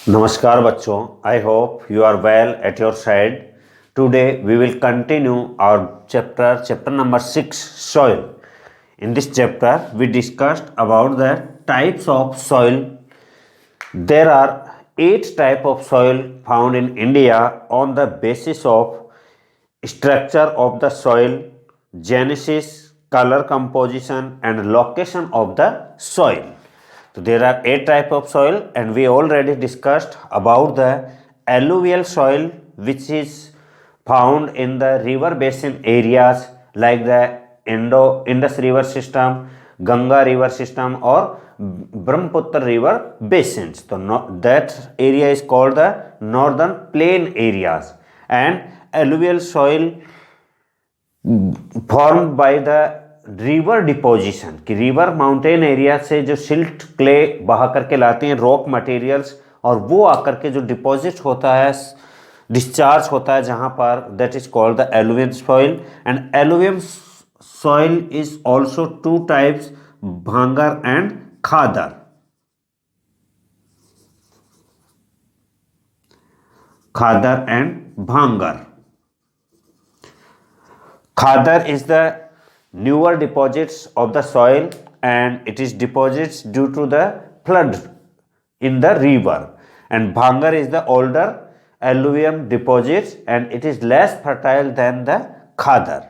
Namaskar bachcho, I hope you are well at your side. Today we will continue our chapter number 6, soil. In this chapter we discussed about the types of soil. There are 8 types of soil found in India on the basis of structure of the soil, genesis, color composition and location of the soil. So there are 8 types of soil and we already discussed about the alluvial soil which is found in the river basin areas like the Indus river system, Ganga river system or Brahmaputra river basins. So that area is called the northern plain areas, and alluvial soil form by the river deposition कि river mountain area से जो silt clay बहा करके लाते हैं rock materials और वो आकर के जो डिपॉजिट होता है डिस्चार्ज होता है जहां पर that is called the alluvial soil and alluvium soil is also 2 types भांगर एंड खादर. खादर एंड भांगर. Khadar is the newer deposits of the soil and it is deposits due to the flood in the river, and Bhangar is the older alluvium deposits and it is less fertile than the Khadar.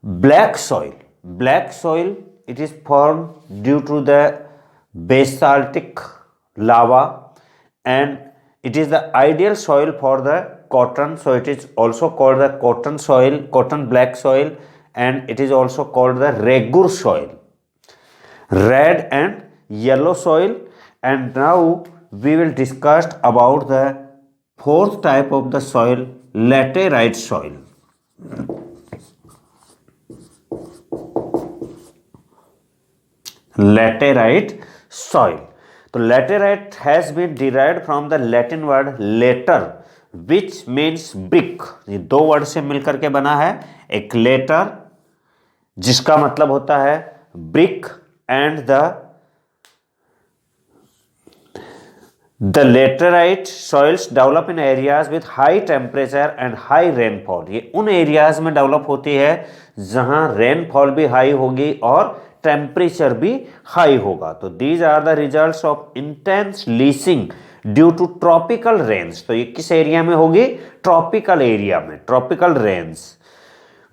Black soil. Black soil, it is formed due to the basaltic lava and it is the ideal soil for the cotton, so it is also called the cotton soil, cotton black soil, and it is also called the regur soil. Red and yellow soil, and now we will discuss about the 4th type of the soil, laterite soil. Laterite soil. So laterite has been derived from the Latin word later which means brick. ये 2 word से मिलकर के बना है एक letter जिसका मतलब होता है brick and the laterite soils develop in areas with high temperature and high rainfall. ये उन एरियाज में डेवलप होती है जहां रेनफॉल भी हाई होगी और टेम्परेचर भी हाई होगा. तो these are the results of intense leaching due to tropical range. तो ये किस एरिया में होगी? ट्रॉपिकल एरिया में, tropical range.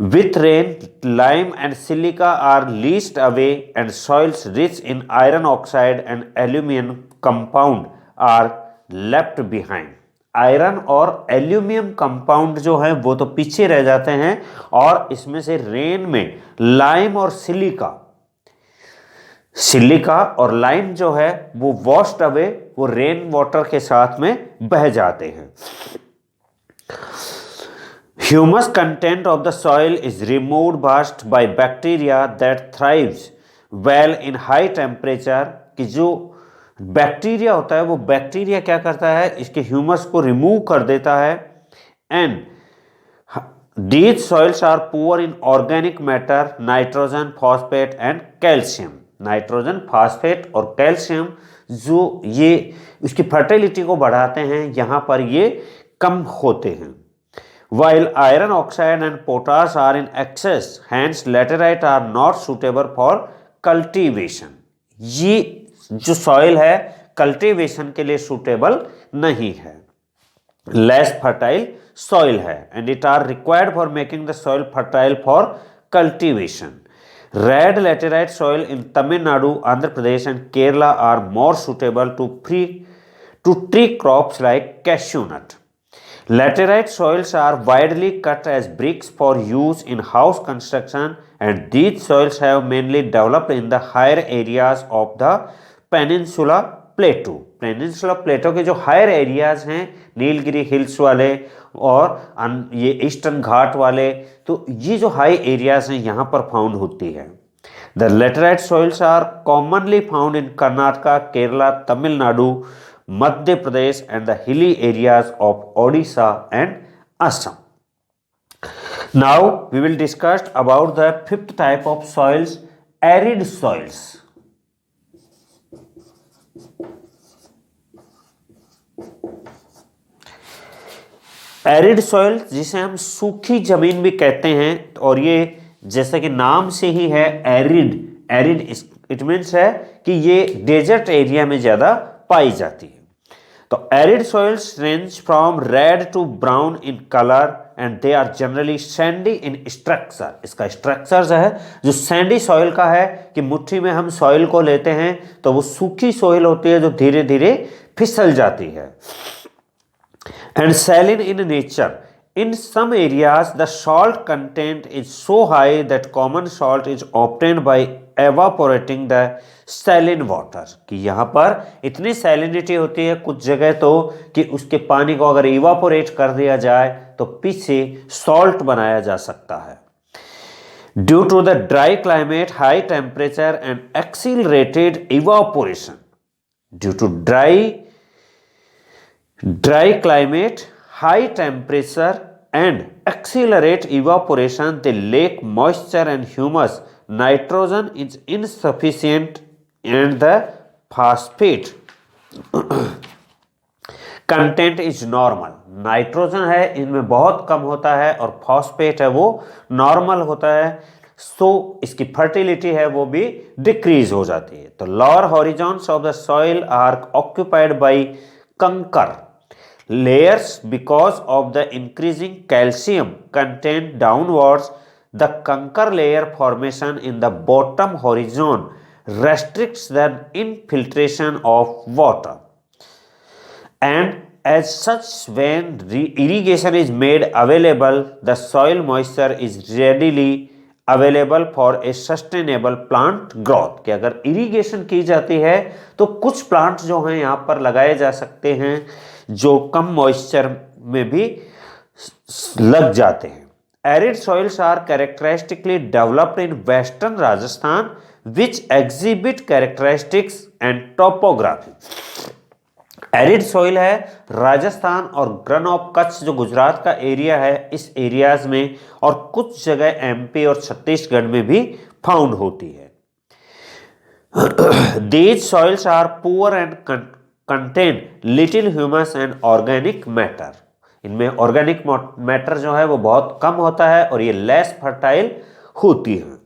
With rain lime and silica are leached away and soils rich in iron oxide and aluminium compound are left behind. Iron और aluminium compound जो है वो तो पीछे रह जाते हैं और इसमें से रेन में लाइम और सिलिका और लाइम जो है वो वॉश्ड अवे, वो रेन वाटर के साथ में बह जाते हैं. Humus content of the soil is removed fast by bacteria that thrives well in high temperature. कि जो बैक्टीरिया होता है वो बैक्टीरिया क्या करता है, इसके ह्यूमस को रिमूव कर देता है. And these soils are poor in organic matter, nitrogen, phosphate and calcium. Nitrogen, phosphate और कैल्शियम जो ये उसकी फर्टिलिटी को बढ़ाते हैं यहां पर ये कम होते हैं. while iron oxide and potash are in excess, hence laterite are not suitable for cultivation. ये जो सॉइल है कल्टीवेशन के लिए सूटेबल नहीं है, लेस फर्टाइल सॉइल है and it are required for making the soil fertile for cultivation. Red laterite soil in Tamil Nadu, Andhra Pradesh and Kerala are more suitable to tree crops like cashew nut. Laterite soils are widely cut as bricks for use in house construction and these soils have mainly developed in the higher areas of the Peninsula Plateau. Peninsula plateau के जो higher areas हैं, Nilgiri hills वाले और ये eastern घाट वाले, तो ये जो हाई एरियाज हैं यहाँ पर फाउंड होती है. The laterite soils are commonly found in Karnataka, Kerala, Tamil Nadu, Madhya Pradesh and the hilly areas of Odisha and Assam. Now we will discuss about the 5th type of soils, arid soils. Arid soil जिसे हम सूखी जमीन भी कहते हैं, और ये जैसे कि नाम से ही है एरिड, एरिड इट मीन्स है कि ये डेजर्ट एरिया में ज्यादा पाई जाती है। तो arid soils range from red to brown in colour and they are generally sandy in structure. इसका स्ट्रक्चर है जो सैंडी सॉइल का है कि मुट्ठी में हम सॉइल को लेते हैं तो वो सूखी सॉइल होती है जो धीरे धीरे फिसल जाती है। And saline in nature. In some areas, the salt content is so high that common salt is obtained by evaporating the saline water. कि यहाँ पर इतनी salinity होती है कुछ जगह तो कि उसके पानी को अगर इवापोरेट कर दिया जाए तो पीछे salt बनाया जा सकता है। Due to the dry climate, high temperature and accelerated evaporation. Due to dry climate, high temperature and accelerate evaporation, they lack moisture and humus. Nitrogen is insufficient and the phosphate content is normal. Nitrogen है इनमें बहुत कम होता है और phosphate है वो normal होता है, सो इसकी फर्टिलिटी है वो भी डिक्रीज हो जाती है। तो lower horizons of the soil are occupied by kankar layers because of the increasing calcium content downwards. The conker layer formation in the bottom horizon restricts the infiltration of water, and as such when irrigation is made available, the soil moisture is readily available for a sustainable plant growth. कि अगर irrigation की जाती है तो कुछ plant जो हैं यहाँ पर लगाए जा सकते हैं जो कम मॉइस्चर में भी लग जाते हैं। Arid soils are characteristically developed in western Rajasthan which exhibit characteristics and topography. Arid soil है राजस्थान और रन ऑफ कच्छ जो गुजरात का एरिया है इस एरियाज में, और कुछ जगह एमपी और छत्तीसगढ़ में भी फाउंड होती है। These soils are poor and contain little humus and organic matter. इनमें ऑर्गेनिक मैटर जो है वो बहुत कम होता है और ये लेस फर्टाइल होती है।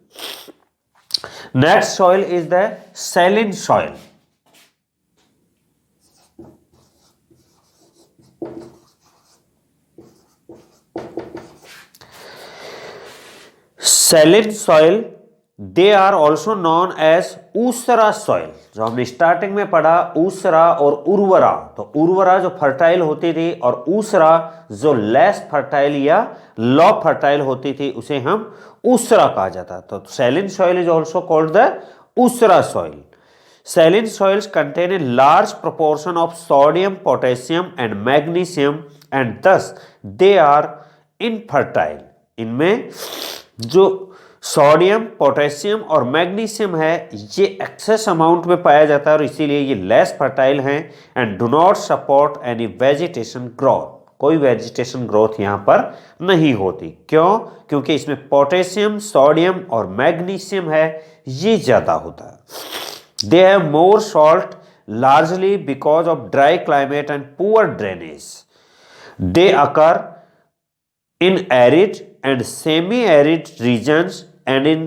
Next soil is the saline soil. Saline soil they are also known as Usara soil. जो हमने स्टार्टिंग में पढ़ा ऊसरा और उर्वरा, तो उर्वरा जो फर्टाइल होती थी और ऊसरा जो लेस फर्टाइल या लो फर्टाइल होती थी उसे हम ऊसरा कहा जाता। तो saline soil is also called the Usara soil. Saline soils contain a large proportion of sodium, potassium and magnesium and thus they are infertile. इनमें जो सोडियम, पोटेशियम और मैग्नीशियम है ये एक्सेस अमाउंट में पाया जाता है और इसीलिए ये लेस फर्टाइल हैं and do not support any vegetation growth. कोई वेजिटेशन ग्रोथ यहाँ पर नहीं होती। क्यों? क्योंकि इसमें पोटेशियम, सोडियम और मैग्नीशियम है ये ज़्यादा होता है। They have more salt largely because of dry climate and poor drainage. They occur in arid and semi-arid regions and in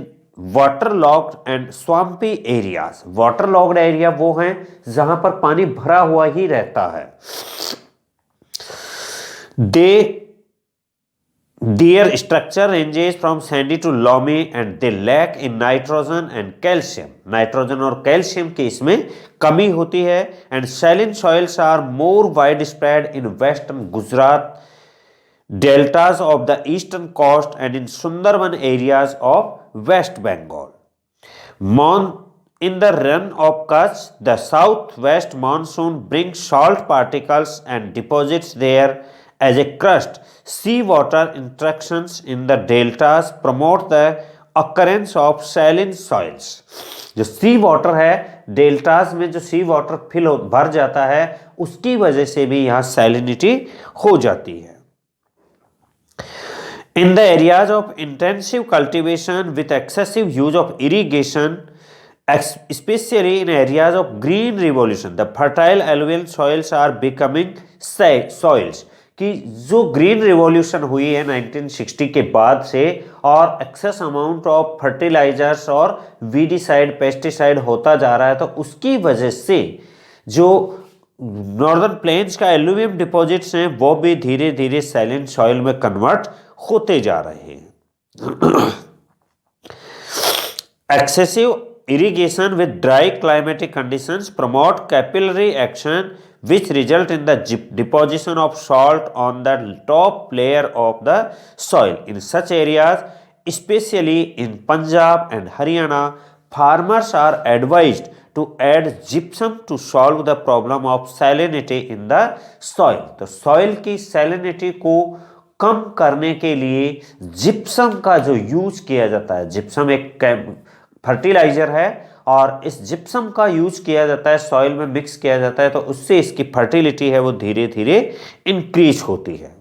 waterlogged and swampy areas. Waterlogged area वो हैं जहां पर पानी भरा हुआ ही रहता है। Their structure ranges from sandy to loamy and they lack in nitrogen and calcium. Nitrogen और कैल्शियम की इसमें कमी होती है। and saline soils are more widespread in western Gujarat, deltas of the eastern coast and in Sundarban areas of West Bengal. In the run of Kutch, the southwest monsoon brings salt particles and deposits there as a crust. Seawater interactions in the deltas promote the occurrence of saline soils. जो सी water है deltas में, जो सी water fill भर जाता है उसकी वजह से भी यहाँ सैलिनिटी हो जाती है। In the areas of intensive cultivation with excessive use of irrigation, especially in areas of green revolution, the fertile alluvial soils are becoming soils. कि जो ग्रीन रिवॉल्यूशन हुई है 1960 के बाद से और एक्सेस अमाउंट ऑफ फर्टिलाइजर्स और वीडीसाइड पेस्टिसाइड होता जा रहा है, तो उसकी वजह से जो नॉर्दर्न प्लेन्स का एल्यूवियम डिपॉजिट्स हैं वो भी धीरे धीरे सैलिन सॉइल में कन्वर्ट होते जा रहे हैं। Excessive irrigation with dry climatic conditions promote capillary action, which result in the deposition of salt on the top layer of the soil. In such areas, especially in Punjab and Haryana, farmers are advised to add gypsum to solve the problem of salinity in the soil. तो soil की salinity को कम करने के लिए gypsum का जो use किया जाता है, जिप्सम एक फर्टिलाइजर है और इस जिप्सम का यूज किया जाता है, सॉइल में मिक्स किया जाता है, तो उससे इसकी फर्टिलिटी है वो धीरे धीरे इंक्रीज होती है।